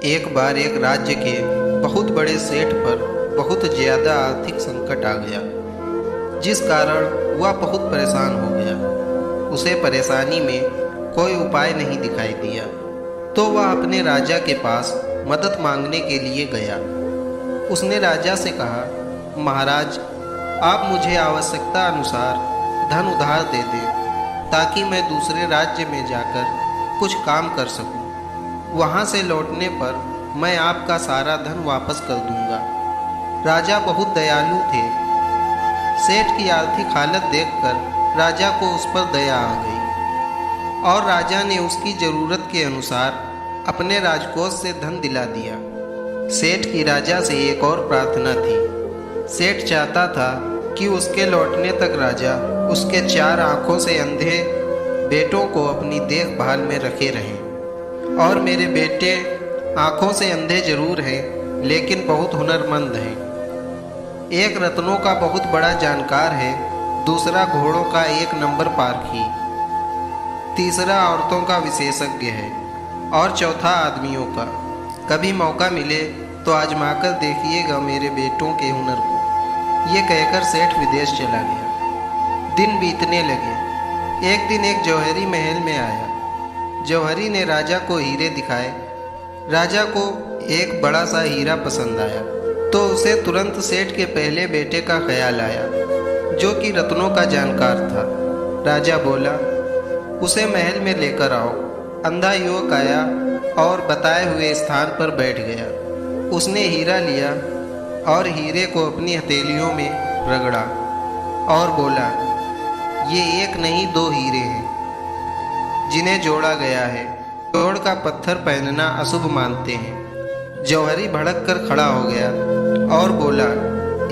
एक बार एक राज्य के बहुत बड़े सेठ पर बहुत ज़्यादा आर्थिक संकट आ गया, जिस कारण वह बहुत परेशान हो गया। उसे परेशानी में कोई उपाय नहीं दिखाई दिया, तो वह अपने राजा के पास मदद मांगने के लिए गया। उसने राजा से कहा, महाराज, आप मुझे आवश्यकता अनुसार धन उधार दे दें, ताकि मैं दूसरे राज्य में जाकर कुछ काम कर सकूं। वहां से लौटने पर मैं आपका सारा धन वापस कर दूंगा। राजा बहुत दयालु थे। सेठ की आर्थिक हालत देखकर राजा को उस पर दया आ गई और राजा ने उसकी ज़रूरत के अनुसार अपने राजकोष से धन दिला दिया। सेठ की राजा से एक और प्रार्थना थी। सेठ चाहता था कि उसके लौटने तक राजा उसके 4 आँखों से अंधे बेटों को अपनी देखभाल में रखे रहें। और मेरे बेटे आँखों से अंधे जरूर हैं, लेकिन बहुत हुनरमंद हैं। एक रत्नों का बहुत बड़ा जानकार है, दूसरा घोड़ों का 1 नंबर पारखी, तीसरा औरतों का विशेषज्ञ है और चौथा आदमियों का। कभी मौका मिले तो आजमाकर देखिएगा मेरे बेटों के हुनर को। ये कहकर सेठ विदेश चला गया। दिन बीतने लगे। एक दिन एक जौहरी महल में आया। जौहरी ने राजा को हीरे दिखाए। राजा को एक बड़ा सा हीरा पसंद आया, तो उसे तुरंत सेठ के पहले बेटे का ख्याल आया, जो कि रत्नों का जानकार था। राजा बोला, उसे महल में लेकर आओ। अंधा युवक आया और बताए हुए स्थान पर बैठ गया। उसने हीरा लिया और हीरे को अपनी हथेलियों में रगड़ा और बोला, ये 1 नहीं 2 हीरे हैं, जिन्हें जोड़ा गया है। जोड़ का पत्थर पहनना अशुभ मानते हैं। जौहरी भड़क कर खड़ा हो गया और बोला,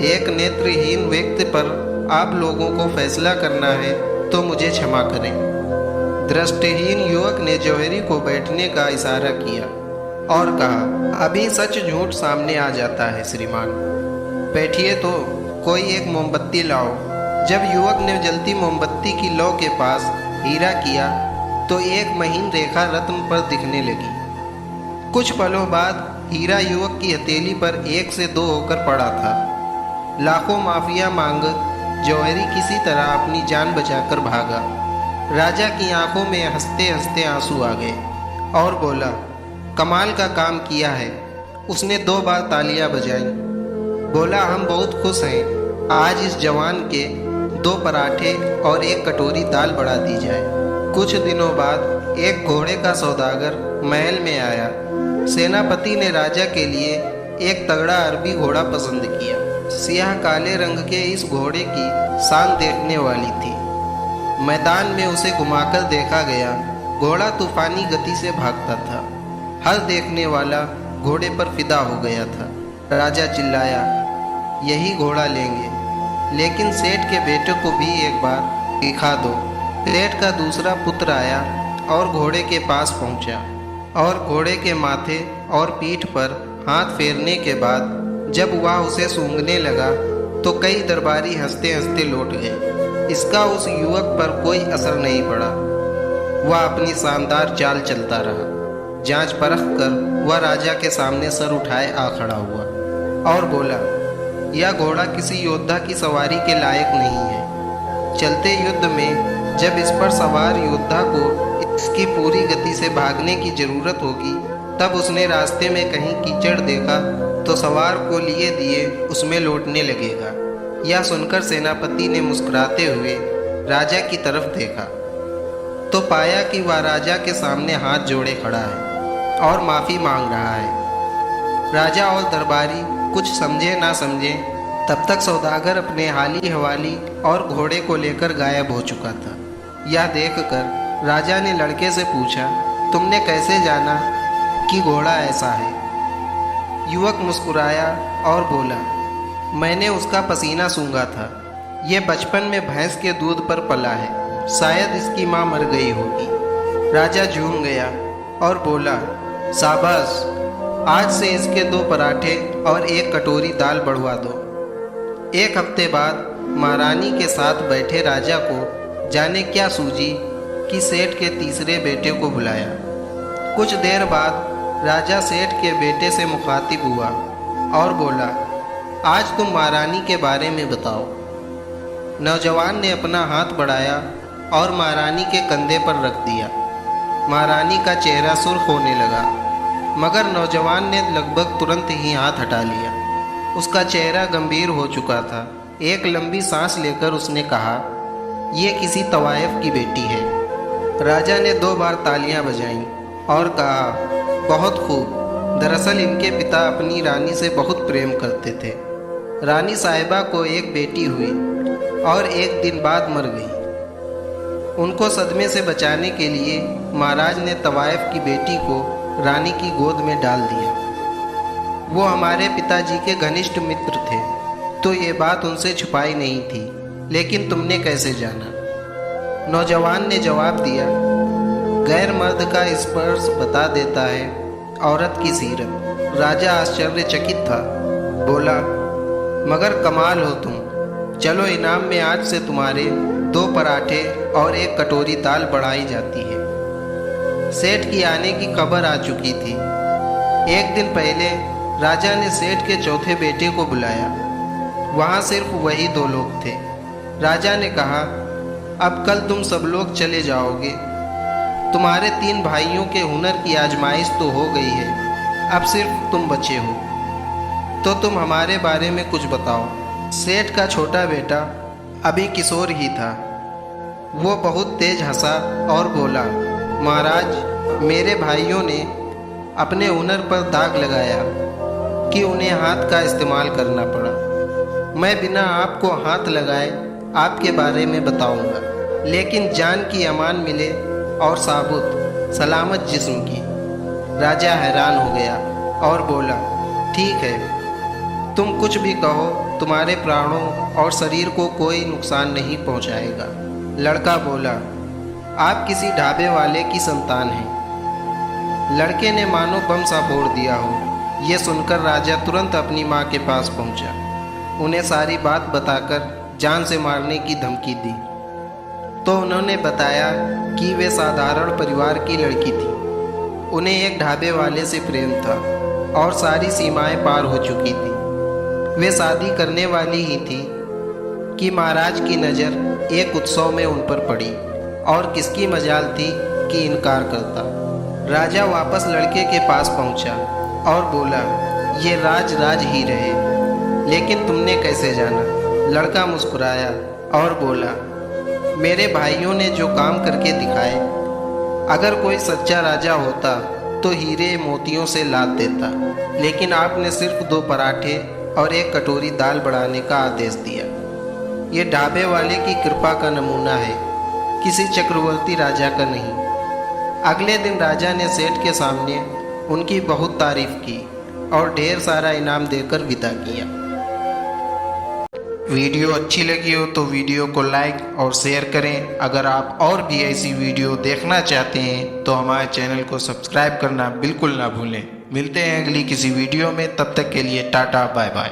एक नेत्रहीन व्यक्ति पर आप लोगों को फैसला करना है तो मुझे क्षमा करें। दृष्टिहीन युवक ने जौहरी को बैठने का इशारा किया और कहा, अभी सच झूठ सामने आ जाता है श्रीमान। बैठिए तो कोई एक मोमबत्ती लाओ। जब युवक ने जलती मोमबत्ती की लौ के पास हीरा किया तो एक महीन रेखा रत्न पर दिखने लगी। कुछ पलों बाद हीरा युवक की हथेली पर 1 से 2 होकर पड़ा था। लाखों माफिया मांग जौहरी किसी तरह अपनी जान बचाकर भागा। राजा की आंखों में हंसते हंसते आंसू आ गए और बोला, कमाल का काम किया है। उसने 2 बार तालियां बजाई। बोला, हम बहुत खुश हैं। आज इस जवान के 2 पराठे और 1 कटोरी दाल बढ़ा दी जाए। कुछ दिनों बाद एक घोड़े का सौदागर महल में आया। सेनापति ने राजा के लिए एक तगड़ा अरबी घोड़ा पसंद किया। सियाह काले रंग के इस घोड़े की शान देखने वाली थी। मैदान में उसे घुमाकर देखा गया। घोड़ा तूफानी गति से भागता था। हर देखने वाला घोड़े पर फिदा हो गया था। राजा चिल्लाया, यही घोड़ा लेंगे, लेकिन सेठ के बेटे को भी एक बार दिखा दो। सेठ का दूसरा पुत्र आया और घोड़े के पास पहुंचा और घोड़े के माथे और पीठ पर हाथ फेरने के बाद जब वह उसे सूंघने लगा तो कई दरबारी हंसते हंसते लौट गए। इसका उस युवक पर कोई असर नहीं पड़ा। वह अपनी शानदार चाल चलता रहा। जांच परख कर वह राजा के सामने सर उठाए आ खड़ा हुआ और बोला, यह घोड़ा किसी योद्धा की सवारी के लायक नहीं है। चलते युद्ध में जब इस पर सवार योद्धा को इसकी पूरी गति से भागने की जरूरत होगी, तब उसने रास्ते में कहीं कीचड़ देखा तो सवार को लिए दिए उसमें लौटने लगेगा। यह सुनकर सेनापति ने मुस्कुराते हुए राजा की तरफ देखा तो पाया कि वह राजा के सामने हाथ जोड़े खड़ा है और माफ़ी मांग रहा है। राजा और दरबारी कुछ समझे ना समझे, तब तक सौदागर अपने हाली हवाली और घोड़े को लेकर गायब हो चुका था। यह देखकर राजा ने लड़के से पूछा, तुमने कैसे जाना कि घोड़ा ऐसा है? युवक मुस्कुराया और बोला, मैंने उसका पसीना सूंघा था। ये बचपन में भैंस के दूध पर पला है, शायद इसकी माँ मर गई होगी। राजा झूम गया और बोला, शाबाश, आज से इसके 2 पराठे और 1 कटोरी दाल बढ़वा दो। 1 हफ्ते बाद महारानी के साथ बैठे राजा को जाने क्या सूझी कि सेठ के तीसरे बेटे को बुलाया। कुछ देर बाद राजा सेठ के बेटे से मुखातिब हुआ और बोला, आज तुम महारानी के बारे में बताओ। नौजवान ने अपना हाथ बढ़ाया और महारानी के कंधे पर रख दिया। महारानी का चेहरा सुर्ख होने लगा, मगर नौजवान ने लगभग तुरंत ही हाथ हटा लिया। उसका चेहरा गंभीर हो चुका था। एक लंबी सांस लेकर उसने कहा, ये किसी तवायफ की बेटी है। राजा ने 2 बार तालियां बजाईं और कहा, बहुत खूब। दरअसल इनके पिता अपनी रानी से बहुत प्रेम करते थे। रानी साहिबा को एक बेटी हुई और एक दिन बाद मर गई। उनको सदमे से बचाने के लिए महाराज ने तवायफ की बेटी को रानी की गोद में डाल दिया। वो हमारे पिताजी के घनिष्ठ मित्र थे, तो ये बात उनसे छुपाई नहीं थी। लेकिन तुमने कैसे जाना? नौजवान ने जवाब दिया, गैर मर्द का स्पर्श बता देता है औरत की सीरत। राजा आश्चर्यचकित था, बोला, मगर कमाल हो तुम। चलो, इनाम में आज से तुम्हारे 2 पराठे और 1 कटोरी दाल बढ़ाई जाती है। सेठ की आने की खबर आ चुकी थी। एक दिन पहले राजा ने सेठ के चौथे बेटे को बुलाया। वहाँ सिर्फ वही 2 लोग थे। राजा ने कहा, अब कल तुम सब लोग चले जाओगे। तुम्हारे 3 भाइयों के हुनर की आजमाइश तो हो गई है, अब सिर्फ तुम बचे हो। तो तुम हमारे बारे में कुछ बताओ। सेठ का छोटा बेटा अभी किशोर ही था। वो बहुत तेज हंसा और बोला, महाराज, मेरे भाइयों ने अपने हुनर पर दाग लगाया कि उन्हें हाथ का इस्तेमाल करना पड़ा। मैं बिना आपको हाथ लगाए आपके बारे में बताऊंगा, लेकिन जान की अमान मिले और साबुत सलामत जिस्म की। राजा हैरान हो गया और बोला, ठीक है, तुम कुछ भी कहो, तुम्हारे प्राणों और शरीर को कोई नुकसान नहीं पहुंचाएगा। लड़का बोला, आप किसी ढाबे वाले की संतान हैं। लड़के ने मानो बम सा फोड़ दिया हो। ये सुनकर राजा तुरंत अपनी माँ के पास पहुंचा। उन्हें सारी बात बताकर जान से मारने की धमकी दी। तो उन्होंने बताया कि वे साधारण परिवार की लड़की थी। उन्हें एक ढाबे वाले से प्रेम था और सारी सीमाएं पार हो चुकी थी। वे शादी करने वाली ही थी कि महाराज की नज़र एक उत्सव में उन पर पड़ी और किसकी मजाल थी कि इनकार करता। राजा वापस लड़के के पास पहुंचा और बोला, ये राज ही रहे, लेकिन तुमने कैसे जाना? लड़का मुस्कुराया और बोला, मेरे भाइयों ने जो काम करके दिखाए, अगर कोई सच्चा राजा होता तो हीरे मोतियों से लाद देता, लेकिन आपने सिर्फ 2 पराठे और 1 कटोरी दाल बढ़ाने का आदेश दिया। ये ढाबे वाले की कृपा का नमूना है, किसी चक्रवर्ती राजा का नहीं। अगले दिन राजा ने सेठ के सामने उनकी बहुत तारीफ की और ढेर सारा इनाम देकर विदा किया। वीडियो अच्छी लगी हो तो वीडियो को लाइक और शेयर करें। अगर आप और भी ऐसी वीडियो देखना चाहते हैं तो हमारे चैनल को सब्सक्राइब करना बिल्कुल ना भूलें। मिलते हैं अगली किसी वीडियो में, तब तक के लिए टाटा बाय बाय।